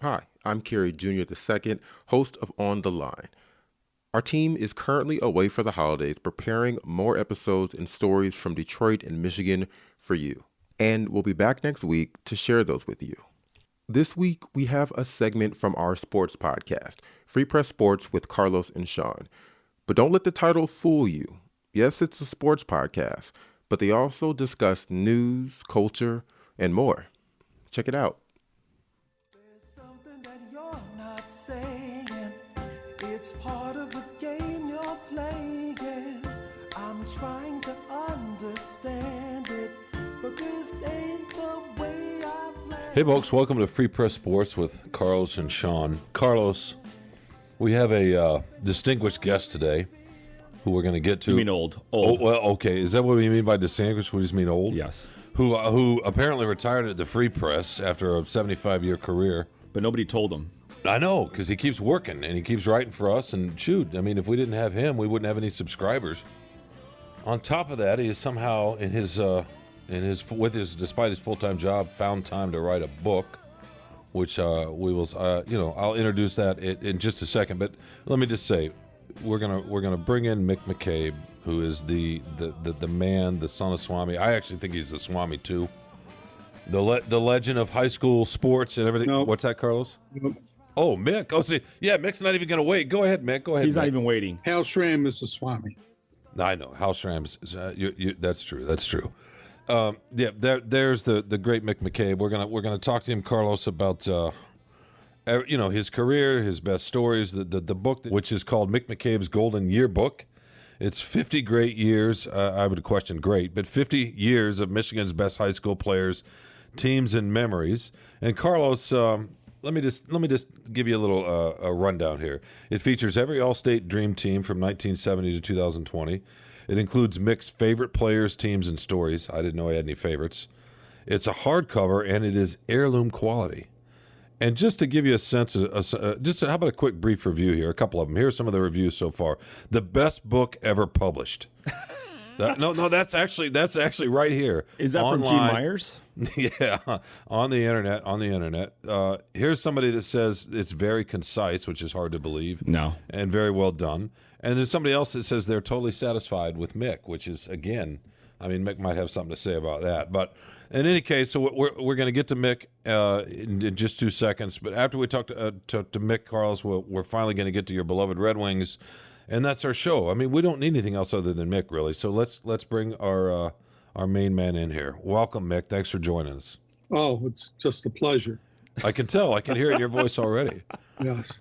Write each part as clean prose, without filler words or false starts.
Hi, I'm Kerry Jr. II, host of On the Line. Our team is currently away for the holidays, preparing more episodes and stories from Detroit and Michigan for you. And we'll be back next week to share those with you. This week, we have a segment from our sports podcast, Free Press Sports with Carlos and Shawn. But don't let the title fool you. Yes, it's a sports podcast, but they also discuss news, culture, and more. Check it out. There's something that you're not saying. It's part of the game you're playing. I'm trying to understand it, but this ain't the way I play. Hey folks, welcome to Free Press Sports with Carlos and Shawn. Carlos, we have a distinguished guest today who we're going to get to. You mean old? Oh, well, okay. Is that what we mean by distinguished? We just mean old? Yes. Who apparently retired at the Free Press after a 75-year career. But nobody told him. I know, because he keeps working and he keeps writing for us. And shoot, I mean, if we didn't have him, we wouldn't have any subscribers. On top of that, he is somehow despite his full-time job, found time to write a book, which I'll introduce that in just a second. But let me just say, we're gonna bring in Mick McCabe, who is the man, the son of Swami. I actually think he's the Swami too. The legend of high school sports and everything. Nope. What's that, Carlos? Nope. Oh, Mick. Oh, see, yeah, Mick's not even gonna wait. Go ahead, Mick. Go ahead. He's Mick. not even waiting. Hal Schramm is the Swami. I know. House Rams. That's true. That's true. There's the great Mick McCabe. We're gonna talk to him, Carlos, about his career, his best stories. The book, which is called Mick McCabe's Golden Yearbook. It's 50 great years. I would question great, but 50 years of Michigan's best high school players, teams, and memories. And Carlos, let me just give you a little a rundown here. It features every All-State Dream Team from 1970 to 2020. It includes Mick's favorite players, teams, and stories. I didn't know he had any favorites. It's a hardcover, and it is heirloom quality. And just to give you a sense of, how about a quick brief review here? A couple of them. Here's some of the reviews so far. The best book ever published. That's actually right here. Is that online. from Gene Myers? Yeah, on the internet. Here's somebody that says it's very concise, which is hard to believe. No. And very well done. And there's somebody else that says they're totally satisfied with Mick, which is, again, I mean, Mick might have something to say about that. But in any case, so we're going to get to Mick in just 2 seconds. But after we talk to Mick, Carlos, we're finally going to get to your beloved Red Wings. And that's our show. I mean, we don't need anything else other than Mick, really. So let's bring our main man in here. Welcome, Mick. Thanks for joining us. Oh, it's just a pleasure. I can tell. I can hear it in your voice already. Yes.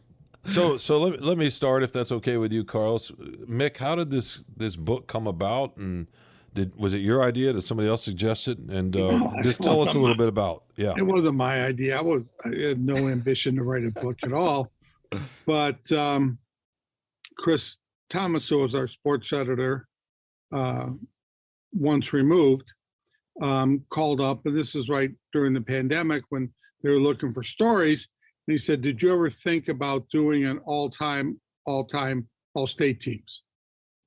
So let me start, if that's okay with you, Carlos. Mick, how did this book come about, and was it your idea? Did somebody else suggest it? And just tell us a little bit about. Yeah. It wasn't my idea. I had no ambition to write a book at all. But Chris Thomas, who was our sports editor, once removed, called up, and this is right during the pandemic when they were looking for stories. And he said, "Did you ever think about doing an all-time all-state teams?"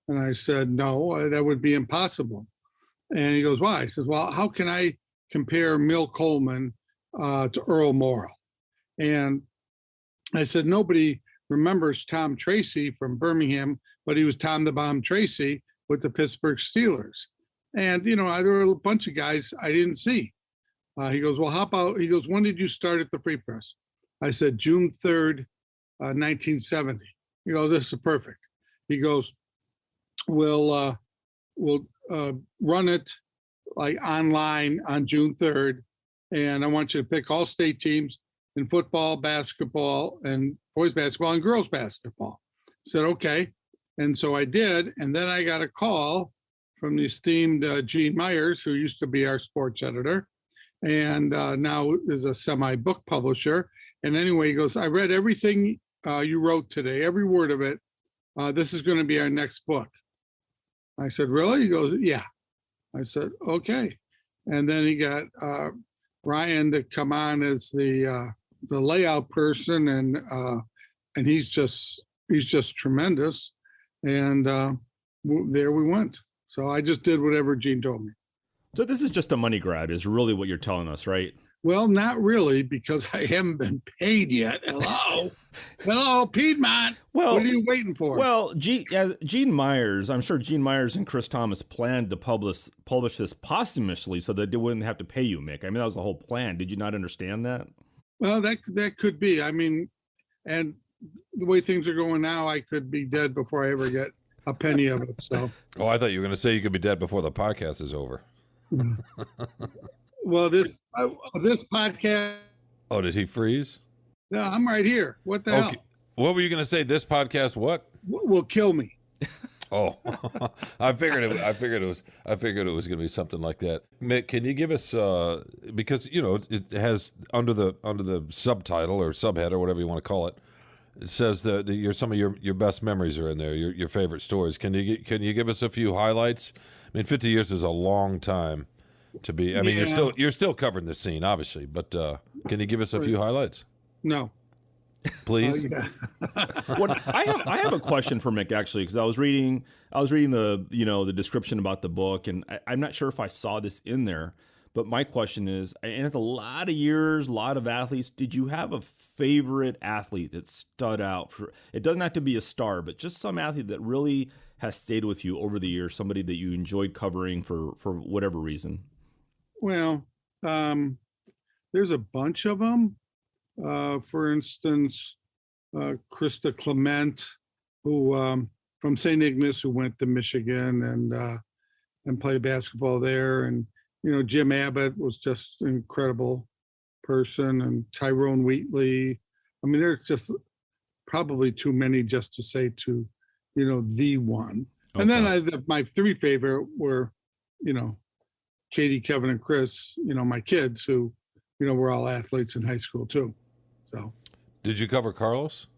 And I said, "No, that would be impossible." And he goes, "Why?" I said, "Well, how can I compare Mill Coleman to Earl Morrall?" And I said, "Nobody remembers Tom Tracy from Birmingham, but he was Tom the Bomb Tracy with the Pittsburgh Steelers." And, there were a bunch of guys I didn't see. He goes, "Well, how about," he goes, "when did you start at the Free Press?" I said, June 3rd, 1970. He goes, "This is perfect." He goes, We'll run it like online on June 3rd. And I want you to pick all state teams in football, basketball, and boys basketball and girls basketball." I said, "Okay." And so I did. And then I got a call from the esteemed Gene Myers, who used to be our sports editor and now is a semi-book publisher. And anyway, he goes, "I read everything you wrote today, every word of it. This is going to be our next book." I said, "Really?" He goes, "Yeah." I said, "Okay." And then he got Ryan to come on as the layout person, and he's just tremendous. And there we went. So I just did whatever Gene told me. So this is just a money grab, is really what you're telling us, right? Well, not really, because I haven't been paid yet. Hello, Piedmont. Well, what are you waiting for? Well, Gene Myers, I'm sure Gene Myers and Chris Thomas planned to publish this posthumously so that they wouldn't have to pay you, Mick. I mean, that was the whole plan. Did you not understand that? Well, that could be. I mean, and the way things are going now, I could be dead before I ever get a penny of it. So. Oh, I thought you were going to say you could be dead before the podcast is over. Well, this podcast. Oh, did he freeze? No, I'm right here. What the hell? What were you going to say? This podcast, what? Will kill me. Oh, I figured it was going to be something like that. Mick, can you give us because it has under the subtitle or subhead or whatever you want to call it. It says that some of your best memories are in there. Your favorite stories. Can you give us a few highlights? I mean, 50 years is a long time to be. I mean, you're still covering the scene, obviously, but can you give us a few highlights? No. Please. Yeah. I have a question for Mick, actually, because I was reading the description about the book, and I'm not sure if I saw this in there, but my question is, and it's a lot of years, a lot of athletes. Did you have a favorite athlete that stood out? It doesn't have to be a star, but just some athlete that really has stayed with you over the years, somebody that you enjoyed covering for whatever reason. Well, there's a bunch of them. For instance, Krista Clement, who from St. Ignace, who went to Michigan and played basketball there, and Jim Abbott was just an incredible person, and Tyrone Wheatley. I mean, there's just probably too many just to say to the one. Okay. And then my three favorite were Katie, Kevin, and Chris. My kids who were all athletes in high school too. So, did you cover Carlos?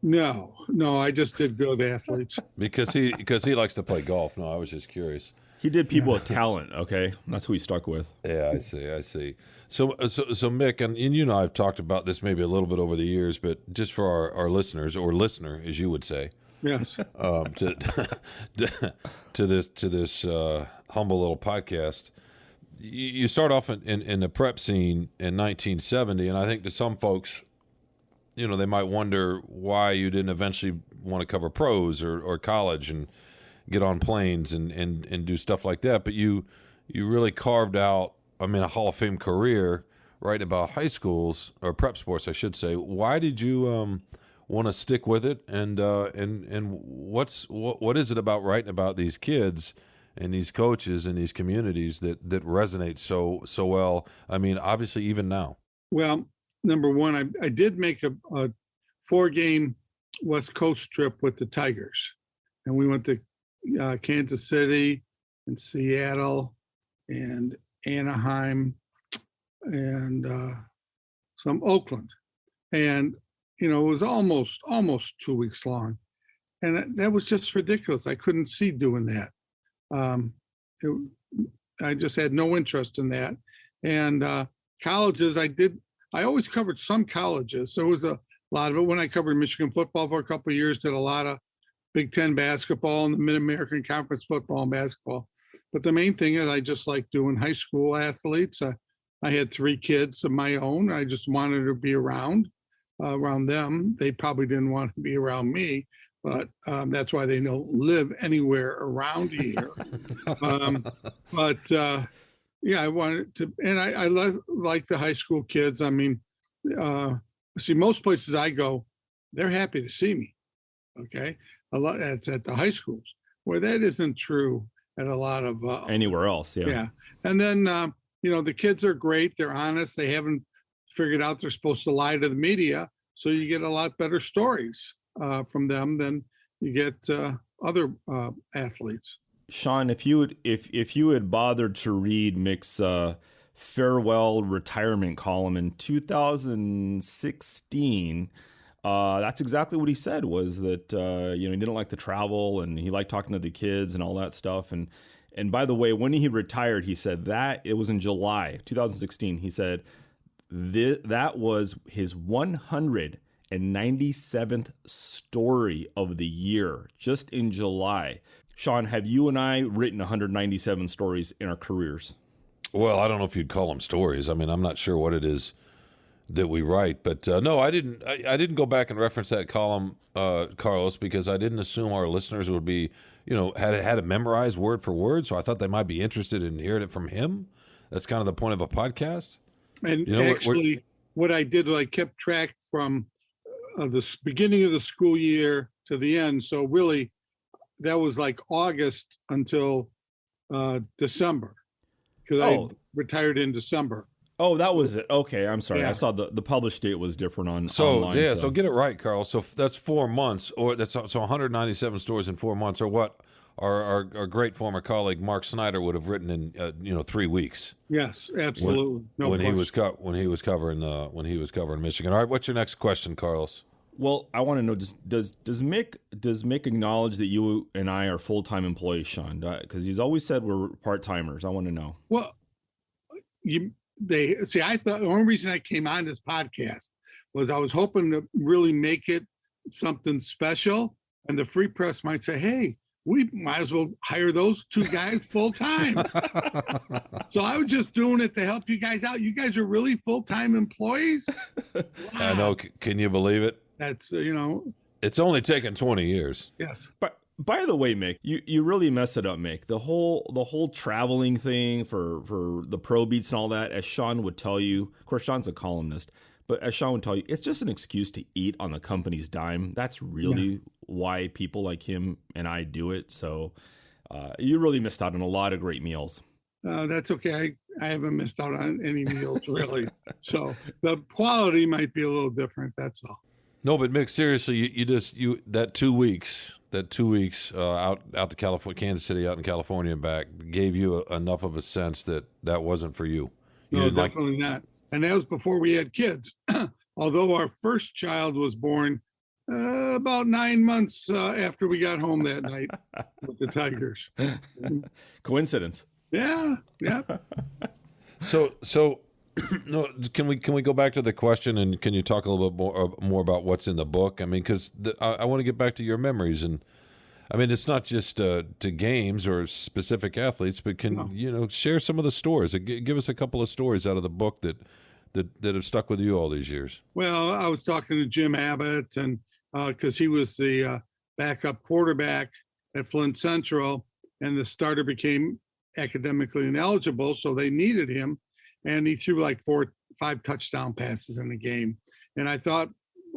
No, I just did good athletes. because he likes to play golf. No, I was just curious. He did people with talent. Okay, that's who he stuck with. Yeah, I see. So Mick, and I've talked about this maybe a little bit over the years, but just for our listeners, or listener, as you would say, yes, to this humble little podcast. You start off in the prep scene in 1970, and I think to some folks, they might wonder why you didn't eventually want to cover pros or college and get on planes and do stuff like that. But you really carved out, a Hall of Fame career writing about high schools, or prep sports, I should say. Why did you want to stick with it? And what is it about writing about these kids and these coaches and these communities that resonate so well? I mean, obviously, even now. Well, number one, I did make a 4-game West Coast trip with the Tigers, and we went to Kansas City and Seattle and Anaheim and some Oakland, and it was almost 2 weeks long, and that was just ridiculous. I couldn't see doing that. I just had no interest in that. And colleges, I always covered some colleges. There was a lot of it when I covered Michigan football for a couple of years, did a lot of Big Ten basketball and the Mid-American Conference football and basketball. But the main thing is I just like doing high school athletes. I had 3 kids of my own. I just wanted to be around them. They probably didn't want to be around me, but that's why they don't live anywhere around here. I wanted to, and I like the high school kids. I mean, see, most places I go, they're happy to see me. Okay, that's at the high schools, where that isn't true at a lot of anywhere else. Yeah. And then the kids are great. They're honest. They haven't figured out they're supposed to lie to the media, so you get a lot better stories from them than you get other athletes. Shawn, if you had bothered to read Mick's farewell retirement column in 2016, that's exactly what he said, was that he didn't like the travel and he liked talking to the kids and all that stuff. And by the way, when he retired, he said that it was in July 2016. He said that was his 197th story of the year, just in July. Shawn, have you and I written 197 stories in our careers? Well, I don't know if you'd call them stories. I mean, I'm not sure what it is that we write, but no, I didn't. I didn't go back and reference that column, Carlos, because I didn't assume our listeners would be, had it memorized word for word. So I thought they might be interested in hearing it from him. That's kind of the point of a podcast. And You know, actually, what I did was I kept track from the beginning of the school year to the end. So really, that was like August until December, because I retired in December. Oh, that was it. Okay, I'm sorry. Yeah. I saw the published date was different on So online. yeah, so get it right, Carl. So that's 4 months, or that's so 197 stories in 4 months, or what our great former colleague Mark Snyder would have written in 3 weeks. Yes, absolutely. When he was covering Michigan. All right, what's your next question, Carlos? Well, I want to know, does Mick acknowledge that you and I are full-time employees, Shawn? Because he's always said we're part-timers. I want to know. Well, I thought the only reason I came on this podcast was I was hoping to really make it something special, and the Free Press might say, hey, we might as well hire those two guys full time. So I was just doing it to help you guys out. You guys are really full-time employees. Wow. I know. Can you believe it? That's It's only taken 20 years. yes. But by the way, Mick, you really messed it up, Mick. The whole traveling thing for the pro beats and all that, as Shawn would tell you. Of course, Shawn's a columnist, but as Shawn would tell you, it's just an excuse to eat on the company's dime. That's really why people like him and I do it. So you really missed out on a lot of great meals. That's okay. I haven't missed out on any meals really. So the quality might be a little different. That's all. No, but Mick, seriously, you that 2 weeks out to California, Kansas City, out in California and back, gave you enough of a sense that wasn't for you. No, definitely not. And that was before we had kids. Although our first child was born about 9 months after we got home that night with the Tigers. Coincidence. Yeah. So no, can we go back to the question, and can you talk a little bit more about what's in the book? I mean, because I want to get back to your memories, and I mean, it's not just to games or specific athletes, but can share some of the stories? Give us a couple of stories out of the book that have stuck with you all these years. Well, I was talking to Jim Abbott, and because he was the backup quarterback at Flint Central, and the starter became academically ineligible, so they needed him. And he threw like 4-5 touchdown passes in the game. And I thought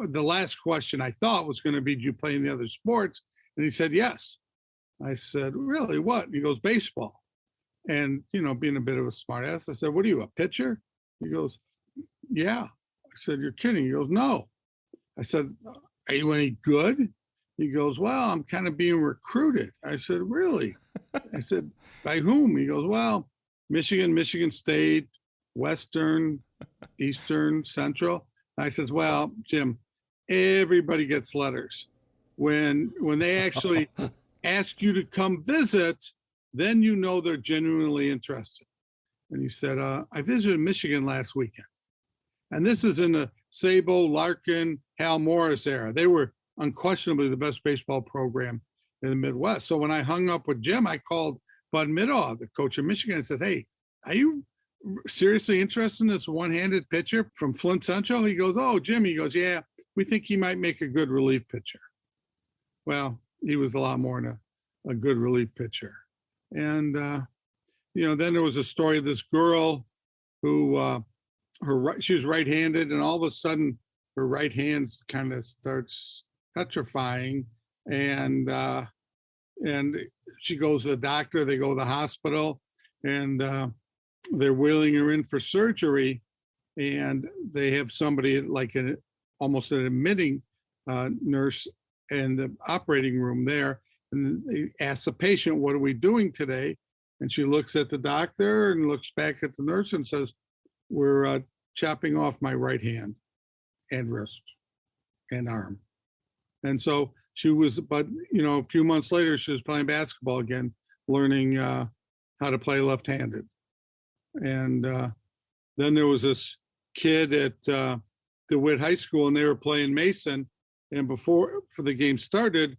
the last question I thought was going to be, do you play any other sports? And he said, yes. I said, really, what? He goes, baseball. And, being a bit of a smart ass, I said, what are you, a pitcher? He goes, yeah. I said, you're kidding. He goes, no. I said, are you any good? He goes, well, I'm kind of being recruited. I said, really? I said, by whom? He goes, well, Michigan State, Western, Eastern, Central. I says, well, Jim, everybody gets letters. When they actually ask you to come visit, then they're genuinely interested. And he said, I visited Michigan last weekend. And this is in the Sabo, Larkin, Hal Morris era. They were unquestionably the best baseball program in the Midwest. So when I hung up with Jim, I called Bud Middaugh, the coach of Michigan, and said, hey, are you seriously interested in this one-handed pitcher from Flint Central? He goes, oh, Jim. He goes, yeah, we think he might make a good relief pitcher. Well, he was a lot more than a good relief pitcher. And, then there was a story of this girl who, she was right-handed, and all of a sudden her right hand kind of starts petrifying, and she goes to the doctor, they go to the hospital, and they're wheeling her in for surgery, and they have somebody like almost an admitting nurse in the operating room there, and they ask the patient, what are we doing today? And she looks at the doctor and looks back at the nurse and says, we're chopping off my right hand and wrist and arm. And so she was, but a few months later, she was playing basketball again, learning how to play left-handed. And then there was this kid at DeWitt High School, and they were playing Mason. And before the game started,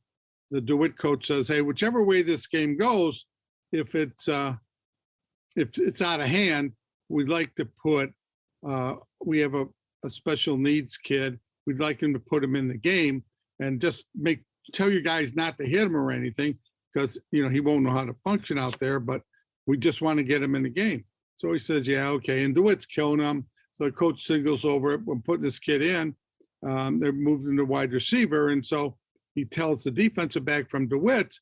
the DeWitt coach says, hey, whichever way this game goes, if if it's out of hand, we'd like to put, we have a special needs kid. We'd like him to put him in the game and just tell your guys not to hit him or anything, because, he won't know how to function out there, but we just want to get him in the game. So he says, yeah, okay. And DeWitt's killing him. So the coach signals over it. When putting this kid in, they're moved into wide receiver. And so he tells the defensive back from DeWitt,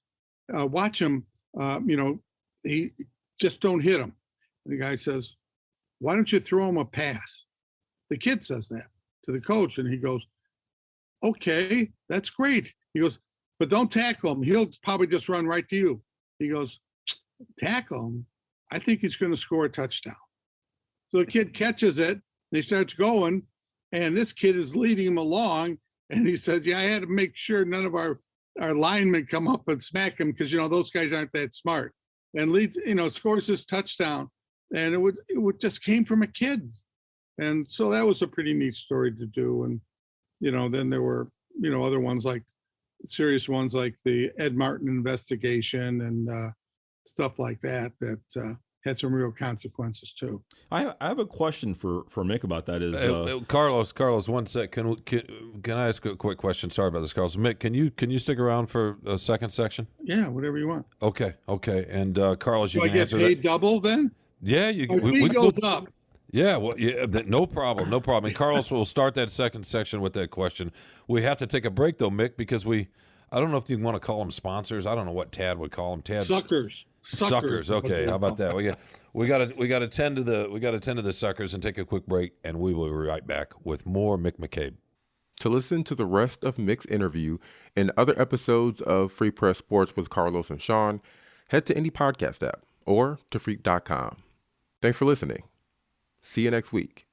watch him, he just don't hit him. And the guy says, why don't you throw him a pass? The kid says that to the coach, and he goes, okay, that's great. He goes, but don't tackle him. He'll probably just run right to you. He goes, tackle him? I think he's going to score a touchdown. So the kid catches it, and he starts going, and this kid is leading him along. And he said, yeah, I had to make sure none of our linemen come up and smack him, because, those guys aren't that smart. And leads, scores this touchdown. And it would just came from a kid. And so that was a pretty neat story to do. And, then there were, other ones, like serious ones, like the Ed Martin investigation and stuff like that had some real consequences too. I have a question for Mick about that. Is Carlos, 1 sec. Can I ask a quick question? Sorry about this, Carlos. Mick, can you stick around for a second section? Yeah, whatever you want. Okay. And Carlos, you can answer that. Do I get paid double then? Yeah, we goes up. Yeah, well, yeah, no problem. And Carlos will start that second section with that question. We have to take a break though, Mick, because I don't know if you want to call them sponsors. I don't know what Tad would call them. Suckers. Okay, how about that? We got to tend to the suckers and take a quick break, and we will be right back with more Mick McCabe. To listen to the rest of Mick's interview and other episodes of Free Press Sports with Carlos and Shawn, head to any podcast app or to freak.com. Thanks for listening. See you next week.